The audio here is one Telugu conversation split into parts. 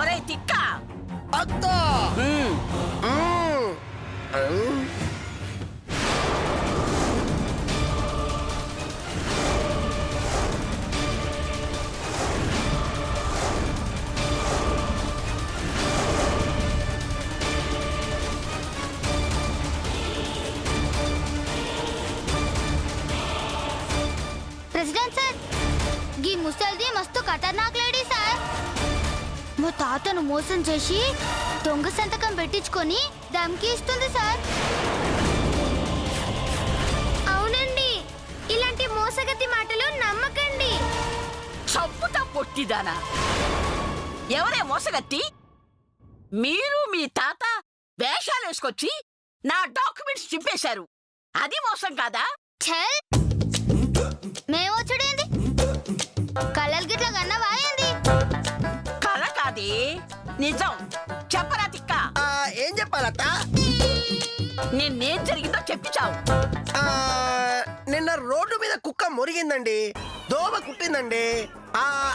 ఒరే తిక్క అత్తా ప్రెసిడెంట్ సార్, గీ ముసల్ది మస్తు ఖతర్నాక్ లేడీ సార్. మా తాతను మోసం చేసి దొంగ సంతకం పెట్టించుకొని దమ్కి ఇస్తుంది సార్. అవునండి, ఇలాంటి మోసగతి మాటలు నమ్మకండి. చంపుతా పొట్టిదానా. ఎవరే మోసగత్తి? మీరు మీ తాత వేషాలు వేసుకొచ్చి నా డాక్యుమెంట్స్ చింపేశారు. అది మోసం కాదా? ఛల్, మేము చూడండి కలలు గిట్ల కన్నవా ఏంది? కల కాదే, నిజం. చెప్పరా తిక్క. ఏం చెప్పాలత్తా? నిన్నేం జరిగిందో చెప్పిచావు. నిన్న రోడ్డు మీద కుక్క మురిగిందండి, దోమ కుట్టిందండి,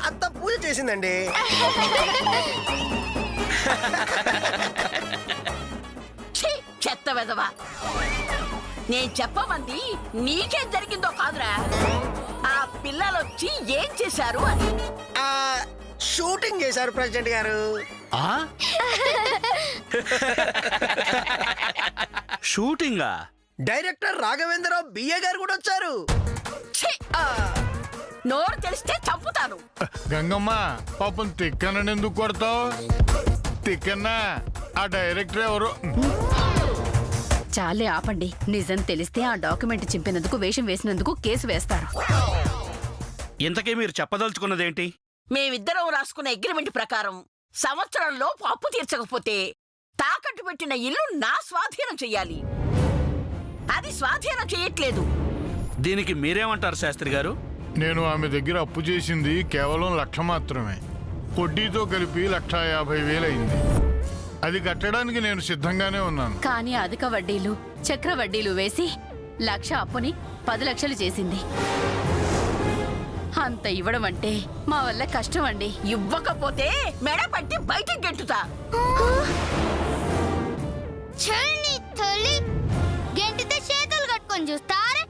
అత్త పూజ చేసిందండి. చెత్త వెదవా. నేను చెప్పమంది నీకేం జరిగిందో కాదురా, ఆ పిల్లలొచ్చి ఏం చేశారు అని. షూటింగ్ చేశారు ప్రెసిడెంట్ గారు. షూటింగా? డైరెక్టర్ రాఘవేంద్రరావు బిఏ గారు కూడా వచ్చారు. నోరు తెలిస్తే చంపుతాను. గంగమ్మ, పాపం తిక్కన ఎందుకు కొడతావు? తిక్కన్న ఆ డైరెక్టర్ ఎవరు? చాలే ఆపండి. నిజం తెలిస్తే ఆ డాక్యుమెంట్ చింపినందుకు, వేషం వేసినందుకు కేసు వేస్తారు. ఇంతకీ మీరు చెప్పదలుచుకున్నదేంటి? మేమిద్దరం రాసుకున్న అగ్రిమెంట్ ప్రకారం సంవత్సరంలో అప్పు తీర్చకపోతే తాకట్టు పెట్టిన ఇల్లు నా స్వాధీనం చెయ్యాలి. అది స్వాధీనం చేయట్లేదు. దీనికి మీరేమంటారు శాస్త్రి గారు? నేను ఆమె దగ్గర అప్పు చేసింది కేవలం 1,00,000 మాత్రమే. వడ్డీతో కలిపి 1,50,000 అయింది. అది కట్టడానికి నేను సిద్ధంగానే ఉన్నాను. కానీ అధిక వడ్డీలు, చక్ర వడ్డీలు వేసి 1,00,000 అప్పుని 10 లక్షలు చేసింది. అంత ఇవ్వడం అంటే మా వల్ల కష్టం అండి. ఇవ్వకపోతే మెడ పట్టి బయటికి గెంటుతా. ఛల్, నీ తల్లి గెంటితే చేతులు కట్టుకొని చూస్తారే.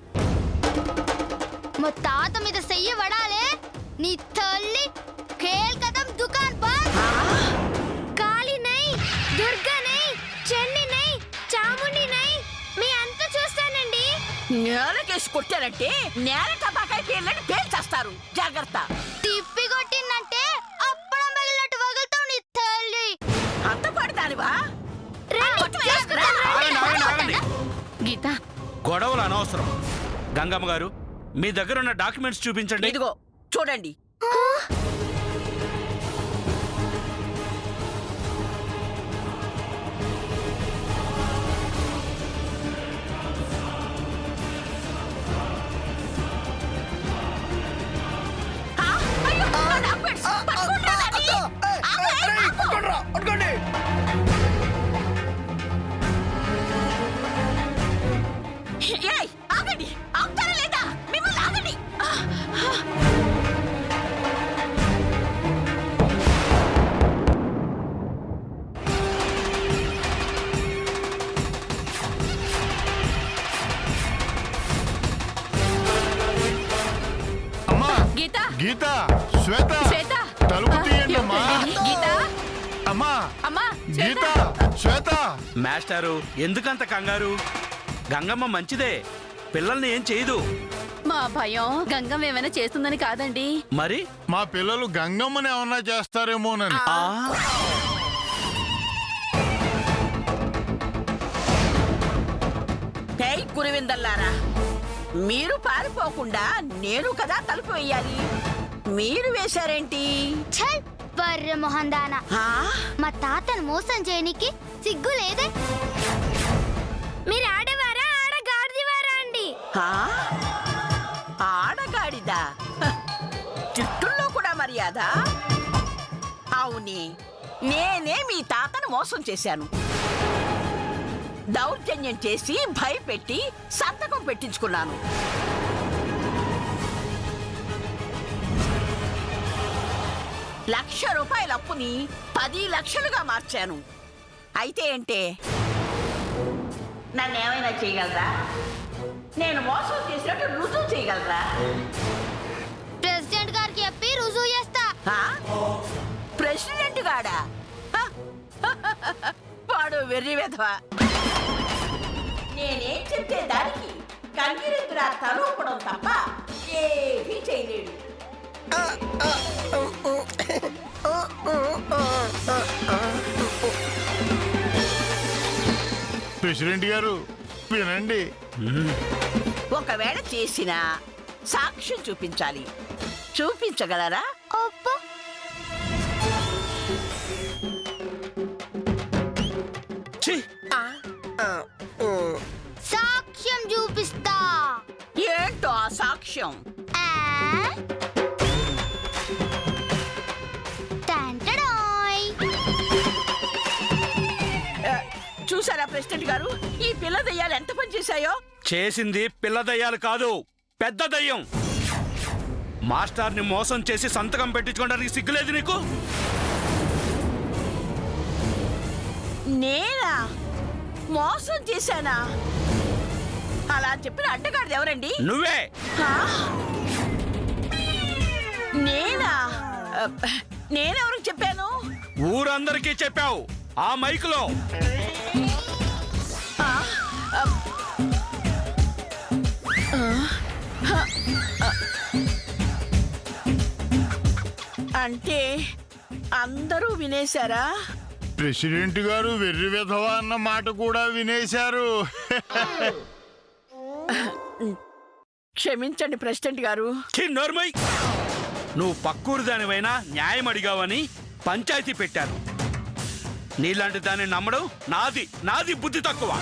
మా తాత మీద సెయ్యి వడాలే నీ తల్లి. ఖేల్ కదం దుకాన్ బంద్. కాళీ నై, దుర్గా నై, చెన్ని నై, చాముండి నై, మీ అంత చూస్తానండి. నేలకేసి కొట్టారంటే నేల టపాకాయ పేర్లని పేల్చేస్తారు. జాగ్రత్త. తిప్పి కొట్టిందంటే అప్పడం బలినట్టు వగులుతావు నీ తల్లి. అంత పడతానివా? గీత, గొడవలు అనవసరం. గంగమ్మ గారు, మీ దగ్గర ఉన్న డాక్యుమెంట్స్ చూపించండి. ఇదిగో చూడండి. ఆగండి, ఆగుతారా లేదా? మిమ్మల్ని ఆగండి. అమ్మా, గీత, గీత, శ్వేత, శ్వేత, తలుపు తీయండి అమ్మా. గీత, అమ్మా, అమ్మా, గీత, శ్వేత. మాస్టారు, ఎందుకంత కంగారు? గంగమ్మ మంచిదే, పిల్లల్ని ఏం చేయదు. మా భయం గంగం ఏమైనా చేస్తుందని కాదండి. మరి మా పిల్లలు గంగమ్మని ఏమన్నా చేస్తారేమోనని. గురువిందల్లారా, మీరు పారిపోకుండా నేను కదా తలుపు వేయాలి. మీరు వేశారేంటి? ఛల్, బర్రె మొహందానా. మా తాతను మోసం చేయనికి సిగ్గు లేదే. మీరు ఆడవారా ఆడగాడిదివారా అండి? ఆడగాడిదా? చుట్టూల్లో కూడా మర్యాద? అవునే, నేనే మీ తాతను మోసం చేశాను. దౌర్జన్యం చేసి భయపెట్టి సంతకం పెట్టించుకున్నాను. 1,00,000 రూపాయల అప్పుని 10 లక్షలుగా మార్చాను. అయితే ఏంటే, నన్నేమైనా చేయగలరా? నేను మోసం చేసినట్టు రుజువు చేయగలరా? ప్రెసిడెంట్ గారికి చెప్పి రుజువు చేస్తా. ఆ? ప్రెసిడెంట్ గాడా? హ! వాడు వెర్రి వెధవా. నేనేం చెప్తే దానికి కంగిరెద్దురా తలూపడం తప్ప ఏమీ చేయలేడు. ప్రెసిడెంట్ గారు వినండి. ఒకవేళ చేసినా సాక్ష్యం చూపించాలి. చూపించగలరా? అబ్బా, ఛీ! సాక్ష్యం చూపిస్తా. ఏంటో ఆ సాక్ష్యం? ఆ? టంటడాయ్. చూసారా ప్రెసిడెంట్ గారు, ఈ పిల్ల దయ్యాలు ఎంత పని చేశాయో? చేసింది పిల్ల దయ్యాలు కాదు, పెద్ద దయ్యం. మాస్టర్ని మోసం చేసి సంతకం పెట్టించుకోవడానికి సిగ్గులేదు నీకు? నేనా మోసం చేశానా? అలా చెప్పిన అడ్డగాడిది ఎవరండి? నువ్వే. ఆ? నేనా? నేనెవరికి చెప్పాను? ఊరందరికీ చెప్పావు ఆ మైకులో. ఆ? అంటే అందరూ వినేశారా? ప్రెసిడెంట్ గారు వెర్రి విధవా అన్న మాట కూడా వినేశారు. క్షమించండి ప్రెసిడెంట్ గారు. నోర్మై, నువ్వు పక్కూరు దానివైనా న్యాయం అడిగావని పంచాయతీ పెట్టాను. నీలాంటి దాన్ని నమ్మడం నాది బుద్ధి తక్కువ.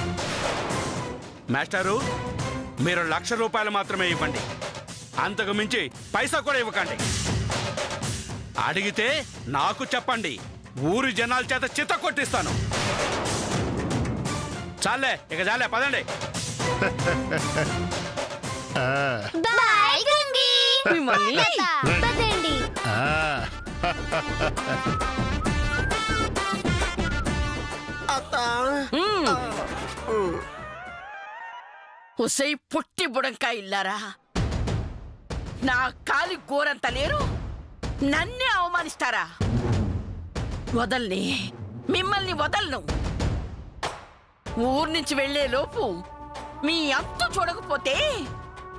మాస్టారు, మీరు 1,00,000 రూపాయలు మాత్రమే ఇవ్వండి, అంతకు మించి పైసా కూడా ఇవ్వకండి. అడిగితే నాకు చెప్పండి, ఊరి జనాల చేత చిత్త కొట్టిస్తాను. చాలే, ఇక చాలే, పదండి. ఆ, బాయ్ గంగి. మిమ్మల్ని పదండి. ఆ. అత్త ఉసై పుట్టి బుడంకాయ ఇల్లారా, నా కాలి గోరంత లేరు, నన్నే అవమానిస్తారా? వదల్ని, మిమ్మల్ని వదలను. ఊరు నుంచి వెళ్లే లోపు మీ అంతు చూడకపోతే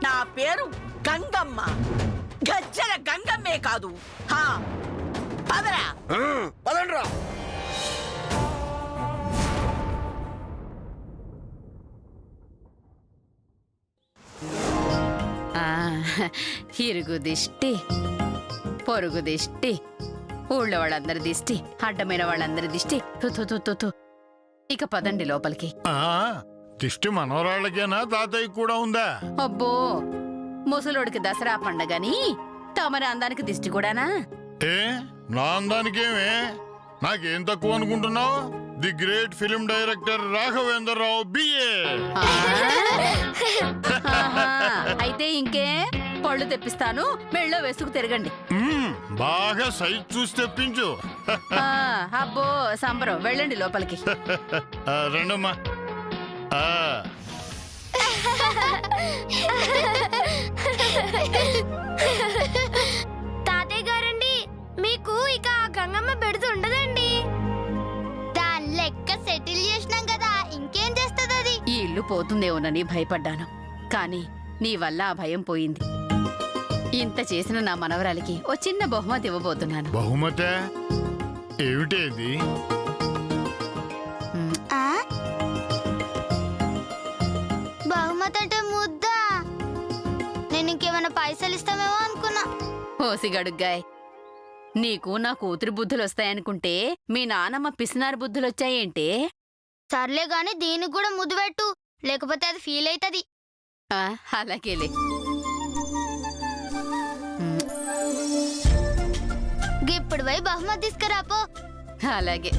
నా పేరు గంగమ్మ, గజ్జల గంగమ్మే కాదు. హా, పదరా. పదండ్రా. ఆ, ఇరుగు దిష్టి, పొరుగు దిష్టి, ఊళ్ళో వాళ్ళందరి దిష్టి, అడ్డమైన వాళ్ళందరి దిష్టి. థు, థు, థు, థు, థు. ఇక పదండి లోపలికి. ఆ, దిష్టి మనవరాళ్ళకేనా తాతయ్య కూడా ఉందా? అబ్బో, ముసలోడికి దసరా పండగని తమరి అందానికి దిష్టి కూడానా? ఏ నా అందానికేమే? నాకేం తక్కువ అనుకుంటున్నావు? The great film director Raghavendra Rao BA. ఆహా, అయితే ఇంకే పళ్ళు తెప్పిస్తాను, మెళ్ళో వేసుకు తిరగండి. బాగా సైజ్ చూసి తెప్పించు. ఆ, అబ్బో సంబరం, వెళ్ళండి లోపలికి. రండమ్మా. ఆ, తాతయ్య గారండి, మీకు ఇక ఆ గంగమ్మ బెడుతు ఉండదండి. దాని లెక్క సెటిల్ చేసినాం కదా, ఇంకేం చేస్తుంది అది? ఈ ఇల్లు పోతుందేమోనని భయపడ్డాను, కానీ నీ వల్ల ఆ భయం పోయింది. ఇంత చేసిన నా మనవరాలికి ఓ చిన్న బహుమతి ఇవ్వబోతున్నాను. బహుమతే? ఏమిటేది? ఆ? బహుమతి అంటే ముద్దా? నేను ఇంకేమైనా పైసలు ఇస్తామేమో అనుకున్నా. ఓసి గడుగ్గాయ్, నీకు నా కూతురు బుద్ధులు వస్తాయనుకుంటే మీ నానమ్మ పిసినారు బుద్ధులొచ్చాయేంటే? సర్లే గాని దీనికి కూడా ముద్దు పెట్టు, లేకపోతే అది ఫీల్ అవుతుంది. ఆ, అలాగేలే. ఇప్పుడు పోయి బహుమతి తీసుకురాపో. అలాగే.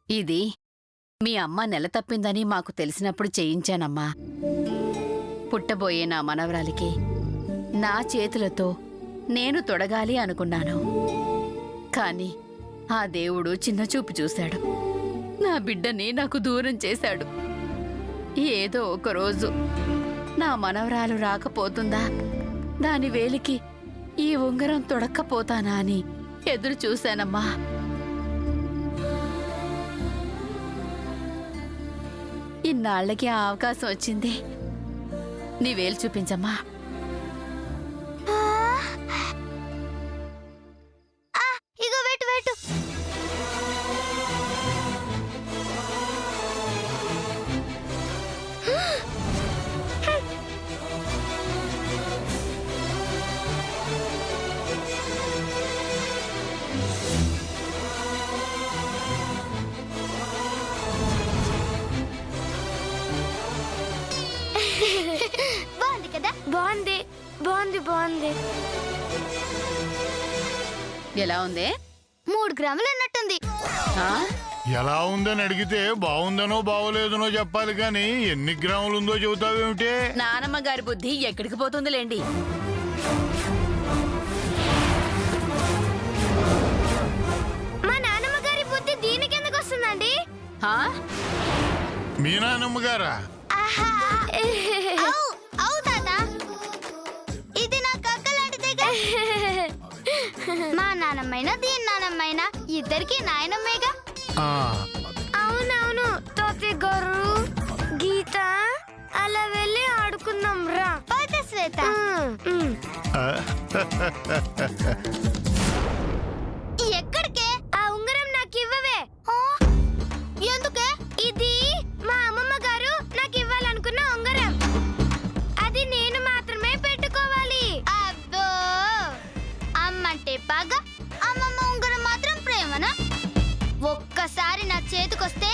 ఇది మీ అమ్మ నెల తప్పిందని మాకు తెలిసినప్పుడు చేయించానమ్మా. పుట్టబోయే నా మనవరాలికి నా చేతులతో నేను తొడగాలి అనుకున్నాను. కాని ఆ దేవుడు చిన్నచూపు చూశాడు. నా బిడ్డని నాకు దూరం చేశాడు. ఏదో ఒకరోజు నా మనవరాలు రాకపోతుందా, దాని వేలికి ఈ ఉంగరం తొడక్కపోతానా అని ఎదురు చూశానమ్మా. ఇన్నాళ్లకి ఆ అవకాశం వచ్చింది. నీ వేలు చూపించమ్మా. ఇగో వెటు వెటు. బాగుంది కదా? బాగుంది బాగుంది బాగుంది. ఎలా ఉంది? 3 గ్రాములు ఉన్నట్టుంది. ఆ? ఎలా ఉందని అడిగితే బాగుందనో బాగోలేదనో చెప్పాలి కానీ ఎన్ని గ్రాములు ఉందో చెబుతావేమిటే? నానమ్మ గారి బుద్ధి ఎక్కడికి పోతుందిలేండి. మా నాన్నమ్మ గారి బుద్ధి దీనికి ఎందుకు వస్తుందండి? ఆ? మీ నాన్నమ్మ గారా? అవు తాత, ఇది నా కక్క లాంటిదేగా. మా నాన్నమ్మైనా దీని నాన్నమ్మైనా ఇద్దరికి నాయనమ్మేగా. ఆ, అవునవును తాతయ్య గారు. గీత, అలా వెళ్ళి ఆడుకుందాం రా. పద శ్వేత. ఆ, ఎక్కడికే? ఆ ఉంగరం నాకు ఇవ్వవే. ఎందుకే? ఇది మా అమ్మమ్మ గారు నాకు ఇవ్వాలనుకున్న ఉంగరం. అది నేను మాత్రమే పెట్టుకోవాలి. అబ్బో, అమ్మంటే పగ, అమ్మమ్మ ఉంగరం మాత్రం ప్రేమనా? ఒక్కసారి నా చేతికొస్తే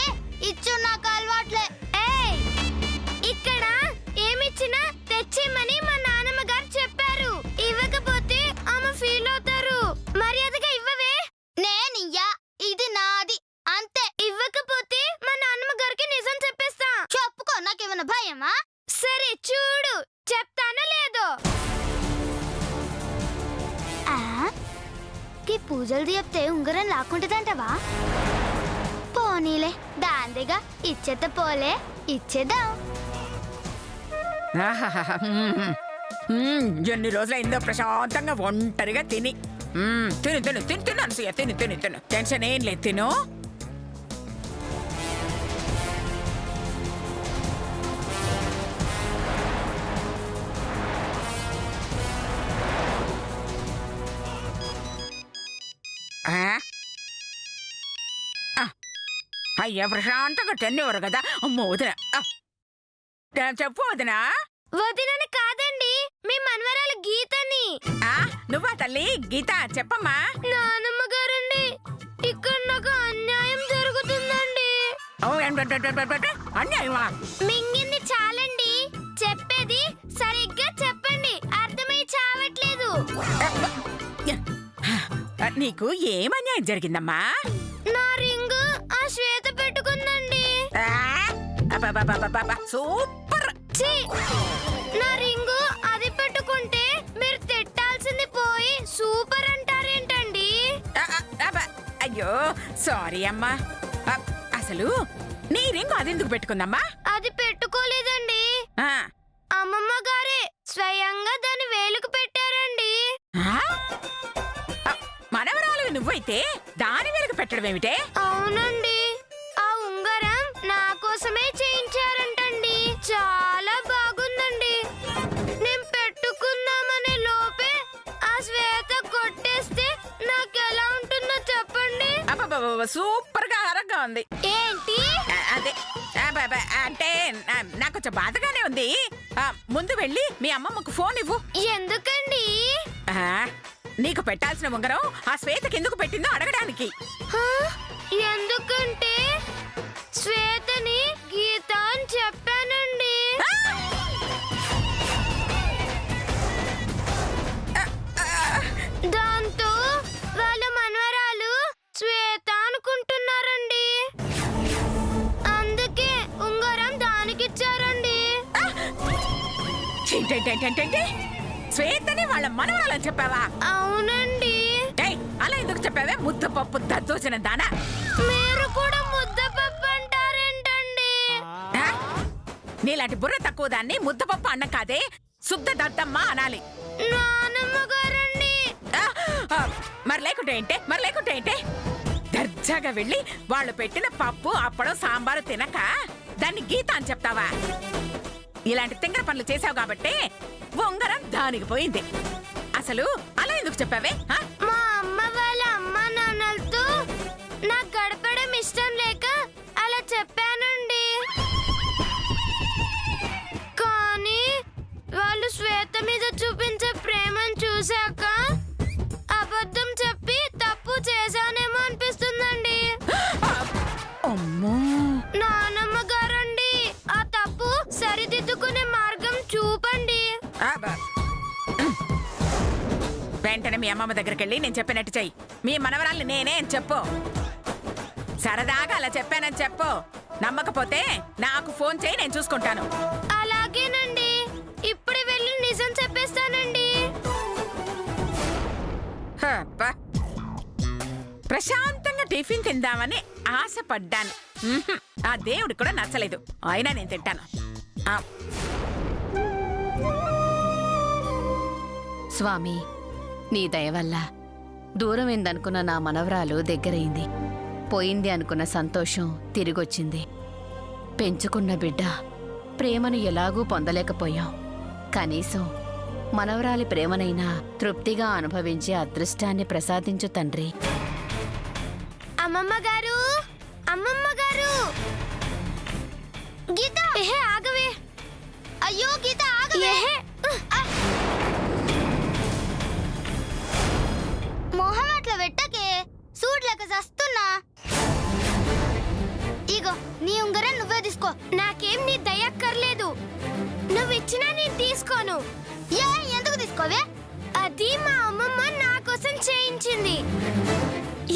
ఇచ్చు నాకు అలవాట్లే. ఏయ్, ఇక్కడ ఏమిచ్చినా తెచ్చిమని మా నాన్నమ్మ గారు చెప్పారు. ఇవ్వకపోతే ఆమె ఫీల్ అవుతారు. మర్యాదగా ఇవ్వవే. నేనియ్యా, ఇది నాది అంతే. ఇవ్వకపోతే మా నాన్నమ్మ గారికి నిజం చెప్పేస్తా. చెప్పుకో, నాకేమైనా భయమా? సరే చూడు, చెప్తానో లేదో. పూజలు చెప్తే ఉంగరం లాక్కుంటదంటవా? పోనీలే, దాందిగా ఇచ్చేత పోలే, ఇచ్చేద్దాం. ఎన్ని రోజులైందో ప్రశాంతంగా ఒంటరిగా తిని. తిను తిను తిను తిను అనసూయ, తిను తిను తిను. టెన్షన్ ఏం లేదు, తిను. అయ్యా ప్రశాంతంగా తినేవారు కదా. అమ్మో వదిన, చెప్పు వదినా. వదినని కాదండి, మీ మనవరాలు గీతని. నువ్వా తల్లి? గీత చెప్పమ్మా. నానమ్మ గారండి, ఇక్కడ నాకు అన్యాయం జరుగుతుందండి. అన్యాయమా? మింగింది చాలండి, చెప్పేది సరిగ్గా చెప్పండి. అర్థమై చావట్లేదు. నీకు ఏం అన్యాయం జరిగిందమ్మా? నా రింగు ఆ శ్వేత పెట్టుకుందండి. సూపర్. నా రింగు అది పెట్టుకుంటే మీరు తిట్టాల్సింది పోయి సూపర్ అంటారేంటండి? అయ్యో సారీ అమ్మా. అసలు నీ రింగు అదెందుకు పెట్టుకుందమ్మా? అది పెట్టుకోలేదండి, అమ్మమ్మ గారే స్వయంగా దాని వేలుకు పెట్టారండి. మనవరాలు నువ్వైతే దాని వెలుగు పెట్టడం ఏమిటే? అవునండి, ఆ ఉంగరం నా కోసమే చేయించారంటండి. చాలా బాగుందండి. నేను పెట్టుకుందామనే లోపే ఆ శ్వేత కొట్టేస్తే నాకెలా ఉంటుందో చెప్పండి. సూపర్ గా ఆరోగ్యంగా ఉంది. ఏంటి? అదే అంటే నాకు కొంచెం బాధగానే ఉంది. ముందు వెళ్ళి మీ అమ్మమ్మకు ఫోన్ ఇవ్వు. ఎందుకండి? నీకు పెట్టాల్సిన ఉంగరం ఆ శ్వేతకి ఎందుకు పెట్టిందో అడగడానికి. ఎందుకంటే శ్వేతని గీత అని చెప్పానండి. దాంతో వాళ్ళ మనవరాలు శ్వేత అనుకుంటున్నారండి. ఏంటేంటేంటేంటి శ్వేతని వాళ్ళ మనవరాలని చెప్పావా? అవునండి. ఏయ్, అలా ఎందుకు చెప్పావే? ముద్దపప్పు దద్దోజన దానా. మీరు కూడా ముద్దపప్పు అంటారేంటండి? ఆ? నీలాంటి బుర్ర తక్కువ దాన్ని ముద్దపప్పు అన్న కాదే, శుద్ధ దద్దమ్మ అనాలి. నానమ్మ గారండి. ఆ, ఆ, మరి లేకుంటే ఏంటే దర్జాగా వెళ్ళి వాళ్ళు పెట్టిన పప్పు అప్పడం సాంబారు తినక దాన్ని గీత అని చెప్తావా? ఇలాంటి తింగర పనులు చేసావు కాబట్టి ఉంగరం దానికి పోయింది. అసలు అలా ఎందుకు చెప్పావే? ఆ? మా అమ్మ వాళ్ళ అమ్మ నాన్నలతో నాకు గడపడం ఇష్టం లేక అలా చెప్పానండి. కానీ వాళ్ళు శ్వేత మీద చూపించే ప్రేమను చూశాక అబద్ధం చెప్పి తప్పు చేశానేమో అనిపిస్తుందండి. అమ్మో, నానమ్మ గారండి, ఆ తప్పు సరిదిద్దుకునే మార్గం చూపండి. ఆ, వెంటనే మీ అమ్మమ్మ దగ్గరికి వెళ్ళి నేను చెప్పినట్టు చెయ్యి. మీ మనవరాల్ని నేనే అని చెప్పు. సరదాగా అలా చెప్పానని చెప్పు. నమ్మకపోతే నాకు ఫోన్ చేయి, నేను చూసుకుంటాను. అలాగేనండి, ఇప్పుడే వెళ్ళి నిజం చెప్పేస్తానండి. అబ్బా. ప్రశాంతంగా టిఫిన్ తిందామని ఆశపడ్డాను. ఆ దేవుడు కూడా నచ్చలేదు, అయినా నేను తింటాను. ఆ, స్వామి, నీ దయ వల్ల దూరమైందనుకున్న నా మనవరాలు దగ్గరైంది. పోయింది అనుకున్న సంతోషం తిరిగొచ్చింది. పెంచుకున్న బిడ్డ ప్రేమను ఎలాగూ పొందలేకపోయాం. కనీసం మనవరాలి ప్రేమనైనా తృప్తిగా అనుభవించే అదృష్టాన్ని ప్రసాదించు తండ్రి. అమ్మమ్మ గారు, అమ్మమ్మ గారు. గీత, ఏహే ఆగవే. అయ్యో గీత ఆగవే. మొహం అట్లా పెట్టకే, సూడ్లేక చస్తున్నా. ఇగో నీ ఉంగరం నువ్వే తీసుకో. నాకేం నీ దయక్కర్లేదు. నువ్వు ఇచ్చినా నేను తీసుకోను. ఎందుకు తీసుకోవే? అది మా అమ్మమ్మ నా కోసం చేయించింది.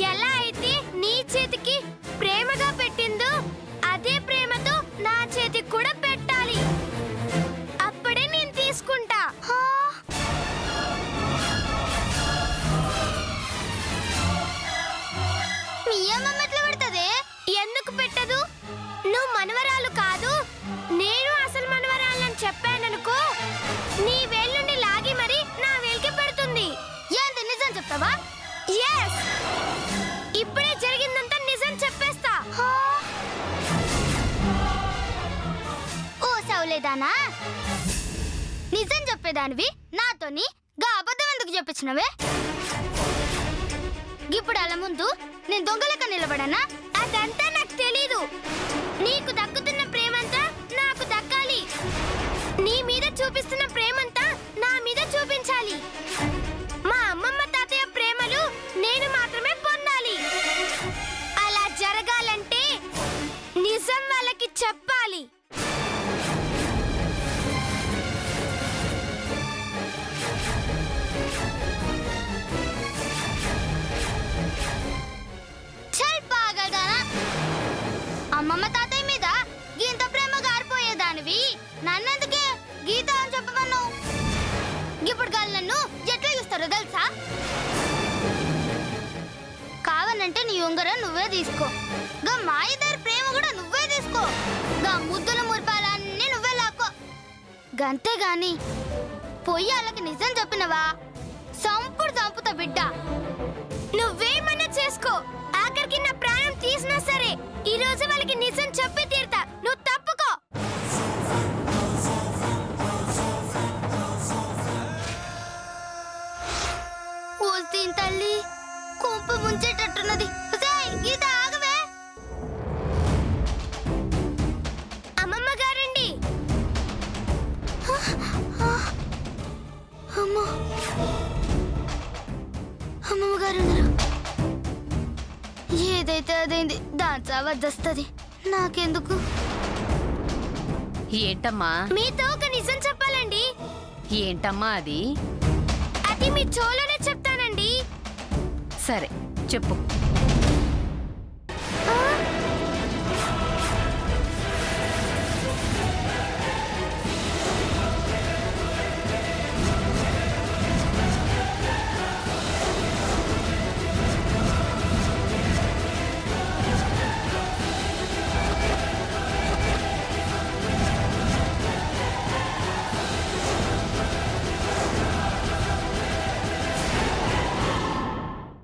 ఎలా అయితే నీ చేతికి ప్రేమగా పెట్టిందో అదే ప్రేమతో నా చేతికి కూడా పెట్టాలి. అప్పుడే నేను తీసుకుంటా. మీ అమ్మమ్మ ఎట్లా పెడతదే? ఎందుకు పెట్టదు? నువ్వు మనవరాలు కాదు, నేను అసలు మనవరాలని చెప్పాననుకో, నీ వేళ్ళుండి లాగి మరి నా వేలికి పెడుతుంది. ఏంది నిజం చెప్తావా? ఎస్, ఇప్పుడే జరిగిందంతా నిజం చెప్పేస్తా. ఓ సౌలేదానా, నిజం చెప్పేదానివి నాతోని గా అబద్ధం ఎందుకు చెప్పించినవే? ఇప్పుడు అలా ముందు నేను దొంగలక నిలబడనా? అదంతా నాకు తెలీదు. నీకు దక్కుతున్న ప్రేమంతా నాకు దక్కాలి. నీ మీద చూపిస్తున్న ప్రేమంతా నా మీద చూపించాలి. మా అమ్మమ్మ తాతయ్య ప్రేమలు నేను మాత్రమే పొందాలి. అలా జరగాలంటే నిజం వాళ్ళకి చెప్పాలి. చల్ పాగలదానా, అమ్మమ్మ తాతయ్య మీద గీత ప్రేమ గారిపోయేదానివి నన్నెందుకే గీత అని చెప్పమన్నావు? ఇప్పుడు గాలి నన్ను ఎట్లా చూస్తారో తెలుసా? కావాలంటే నీ ఉంగరం నువ్వే తీసుకో. గా మా ఇద్దరి ప్రేమ కూడా నువ్వే తీసుకో. గా ముద్దుల మురిపాలన్నీ నువ్వే లాక్కో. గంతేగాని పొయ్యి వాళ్ళకి నిజం చెప్పినవా సంపుడు చంపుతా బిడ్డ. నువ్వేమన్నా చేసుకో, ఆఖరికి నా ప్రాణం తీసినా సరే ఈ రోజు వాళ్ళకి నిజం చెప్పి తీరుతా. నువ్వు తప్పుకో. ఓస్తీన్ తల్లి, కుంప ముంచేటట్టున్నది. గీత ఆగవే. అమ్మమ్మ గారండి. అమ్మో, అమ్మమ్మ గారు ఏదైతే అదైంది, దాని చావద్దస్తుంది. నాకెందుకు? ఏంటమ్మా? మీతో ఒక నిజం చెప్పాలండి. ఏంటమ్మా అది? అది మీ చోలోనే చెప్తానండి. సరే చెప్పు.